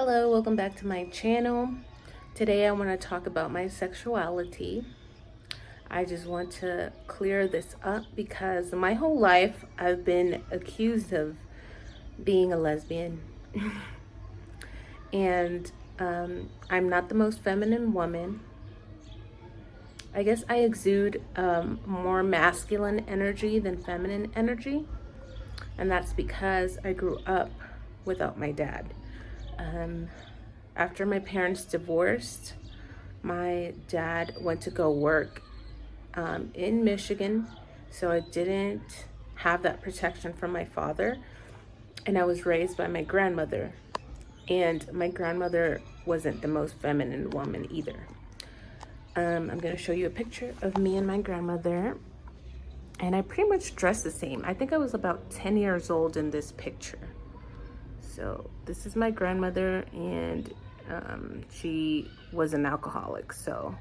Hello, welcome back to my channel. Today I want to talk about my sexuality. I just want to clear this up because my whole life I've been accused of being a lesbian. and I'm not the most feminine woman. I guess I exude more masculine energy than feminine energy. And that's because I grew up without my dad. After my parents divorced, my dad went to go work in Michigan, so I didn't have that protection from my father, and I was raised by my grandmother, and my grandmother wasn't the most feminine woman either. I'm going to show you a picture of me and my grandmother, and I pretty much dress the same. I think I was about 10 years old in this picture. So this is my grandmother, and she was an alcoholic, so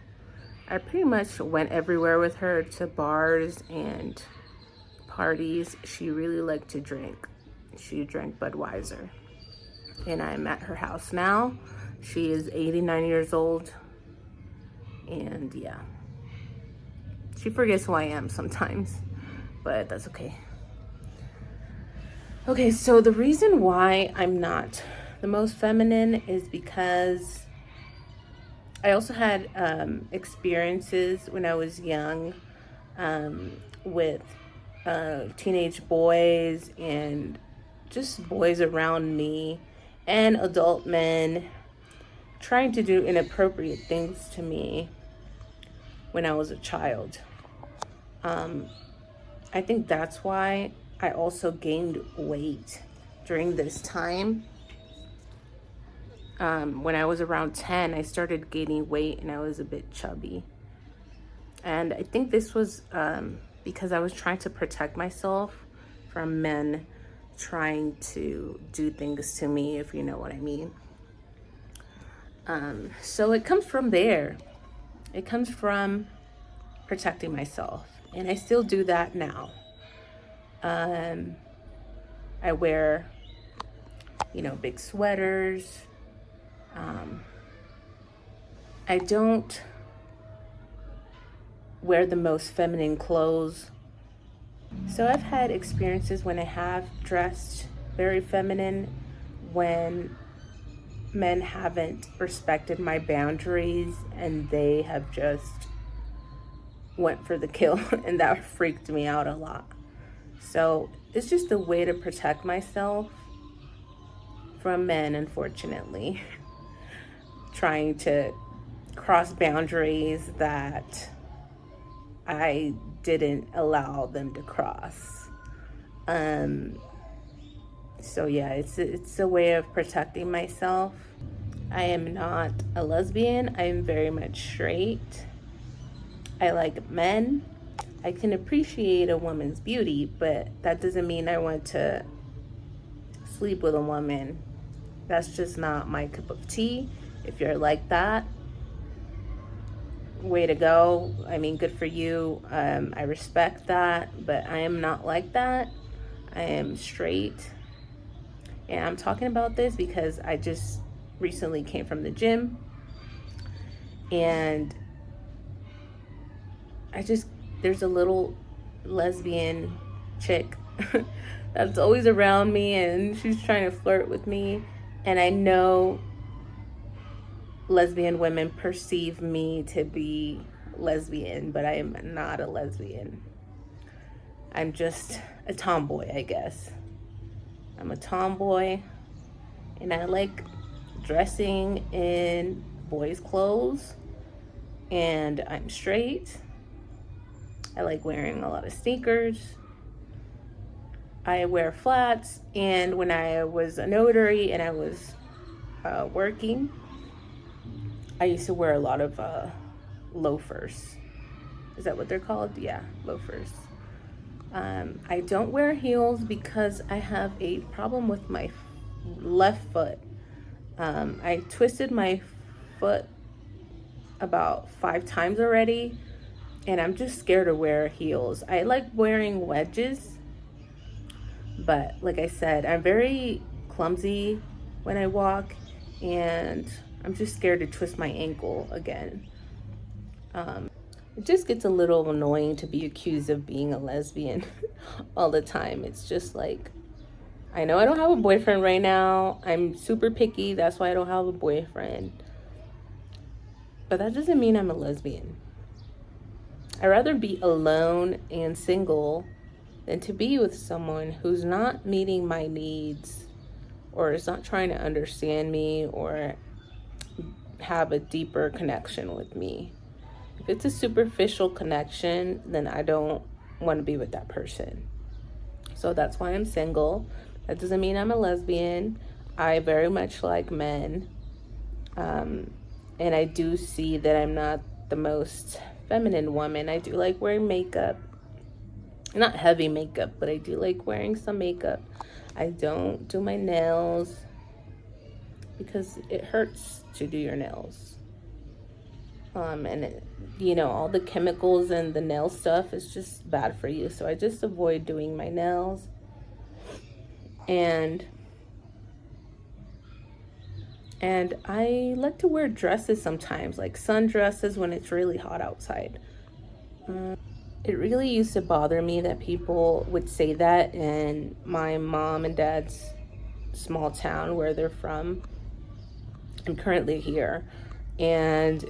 I pretty much went everywhere with her, to bars and parties. She really liked to drink. She drank Budweiser, and I'm at her house now. She is 89 years old, and yeah, she forgets who I am sometimes, but that's okay. Okay, so the reason why I'm not the most feminine is because I also had experiences when I was young with teenage boys and just boys around me and adult men trying to do inappropriate things to me when I was a child. I think that's why I also gained weight during this time. When I was around 10, I started gaining weight and I was a bit chubby. And I think this was because I was trying to protect myself from men trying to do things to me, if you know what I mean. So it comes from there. It comes from protecting myself. And I still do that now. I wear, big sweaters. I don't wear the most feminine clothes. So I've had experiences when I have dressed very feminine, when men haven't respected my boundaries and they have just went for the kill, and that freaked me out a lot. So it's just a way to protect myself from men, unfortunately, trying to cross boundaries that I didn't allow them to cross. So yeah, it's a way of protecting myself. I am not a lesbian. I am very much straight. I like men. I can appreciate a woman's beauty, but that doesn't mean I want to sleep with a woman. That's just not my cup of tea. If you're like that, way to go. I mean, good for you. I respect that, but I am not like that. I am straight. And I'm talking about this because I just recently came from the gym, and there's a little lesbian chick that's always around me, and she's trying to flirt with me. And I know lesbian women perceive me to be lesbian, but I am not a lesbian. I'm just a tomboy, I guess. I'm a tomboy, and I like dressing in boys' clothes, and I'm straight. I like wearing a lot of sneakers. I wear flats, and when I was a notary and I was working, I used to wear a lot of loafers. Is that what they're called? Yeah, loafers. I don't wear heels because I have a problem with my left foot. I twisted my foot about 5 times already, and I'm just scared to wear heels. I like wearing wedges, but like I said, I'm very clumsy when I walk, and I'm just scared to twist my ankle again. It just gets a little annoying to be accused of being a lesbian all the time. It's just like, I know I don't have a boyfriend right now. I'm super picky. That's why I don't have a boyfriend. But that doesn't mean I'm a lesbian. I'd rather be alone and single than to be with someone who's not meeting my needs or is not trying to understand me or have a deeper connection with me. If it's a superficial connection, then I don't want to be with that person. So that's why I'm single. That doesn't mean I'm a lesbian. I very much like men. And I do see that I'm not the most feminine woman. I do like wearing makeup. Not heavy makeup, but I do like wearing some makeup. I don't do my nails because it hurts to do your nails. And it, all the chemicals and the nail stuff is just bad for you. So I just avoid doing my nails. And I like to wear dresses sometimes, like sundresses when it's really hot outside. It really used to bother me that people would say that in my mom and dad's small town where they're from. I'm currently here. And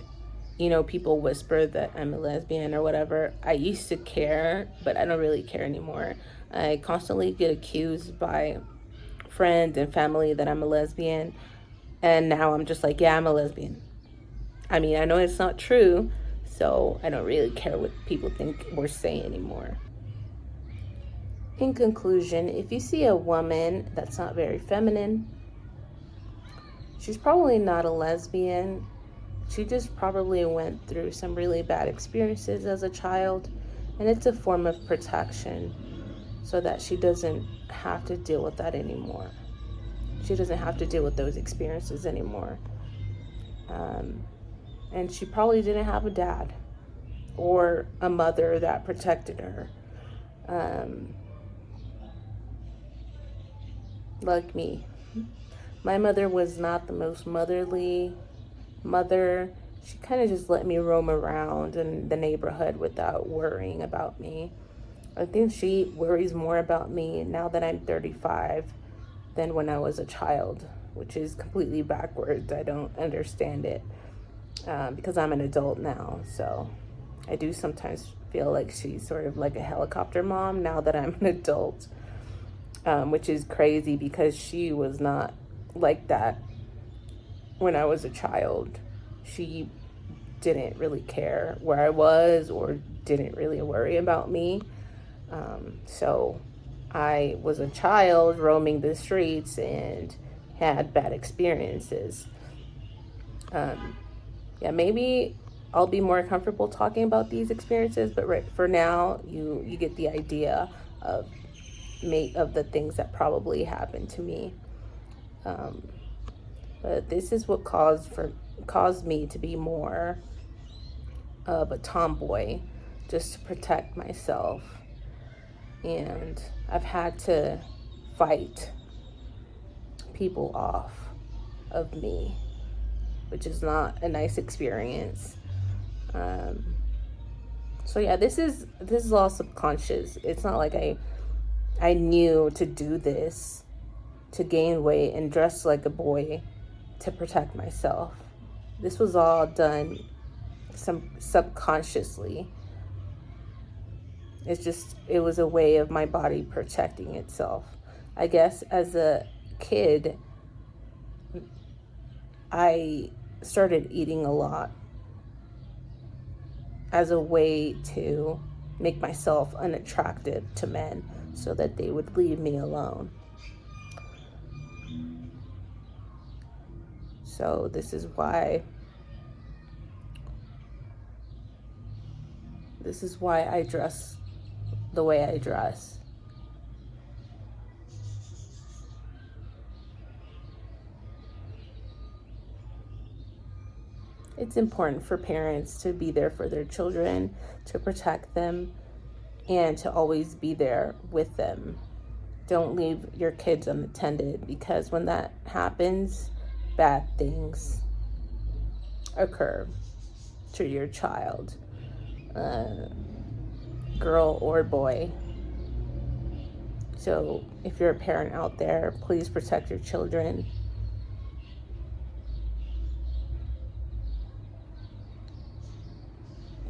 people whisper that I'm a lesbian or whatever. I used to care, but I don't really care anymore. I constantly get accused by friends and family that I'm a lesbian. And now I'm just like, yeah, I'm a lesbian. I mean, I know it's not true, so I don't really care what people think or say anymore. In conclusion, if you see a woman that's not very feminine, she's probably not a lesbian. She just probably went through some really bad experiences as a child, and it's a form of protection so that she doesn't have to deal with that anymore. She doesn't have to deal with those experiences anymore. And she probably didn't have a dad or a mother that protected her. Like me. My mother was not the most motherly mother. She kind of just let me roam around in the neighborhood without worrying about me. I think she worries more about me now that I'm 35 than when I was a child, which is completely backwards. I don't understand it because I'm an adult now. So I do sometimes feel like she's sort of like a helicopter mom now that I'm an adult, which is crazy because she was not like that when I was a child. She didn't really care where I was or didn't really worry about me. So I was a child roaming the streets and had bad experiences. Yeah, maybe I'll be more comfortable talking about these experiences, but right for now, you get the idea of the things that probably happened to me. But this is what caused me to be more of a tomboy, just to protect myself. And I've had to fight people off of me, which is not a nice experience. So yeah, this is all subconscious. It's not like I knew to do this, to gain weight and dress like a boy to protect myself. This was all done subconsciously. It was a way of my body protecting itself. I guess as a kid, I started eating a lot as a way to make myself unattractive to men so that they would leave me alone. So this is why I dress the way I dress. It's important for parents to be there for their children, to protect them, and to always be there with them. Don't leave your kids unattended, because when that happens, bad things occur to your child, girl or boy. So if you're a parent out there, please protect your children.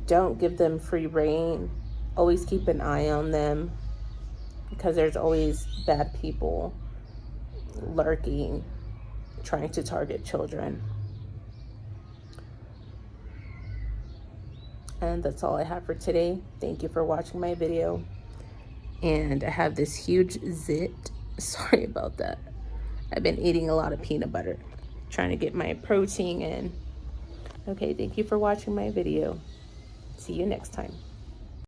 Don't give them free rein. Always keep an eye on them, because there's always bad people lurking, trying to target children. And that's all I have for today. Thank you for watching my video. And I have this huge zit. Sorry about that. I've been eating a lot of peanut butter, trying to get my protein in. Okay, thank you for watching my video. See you next time.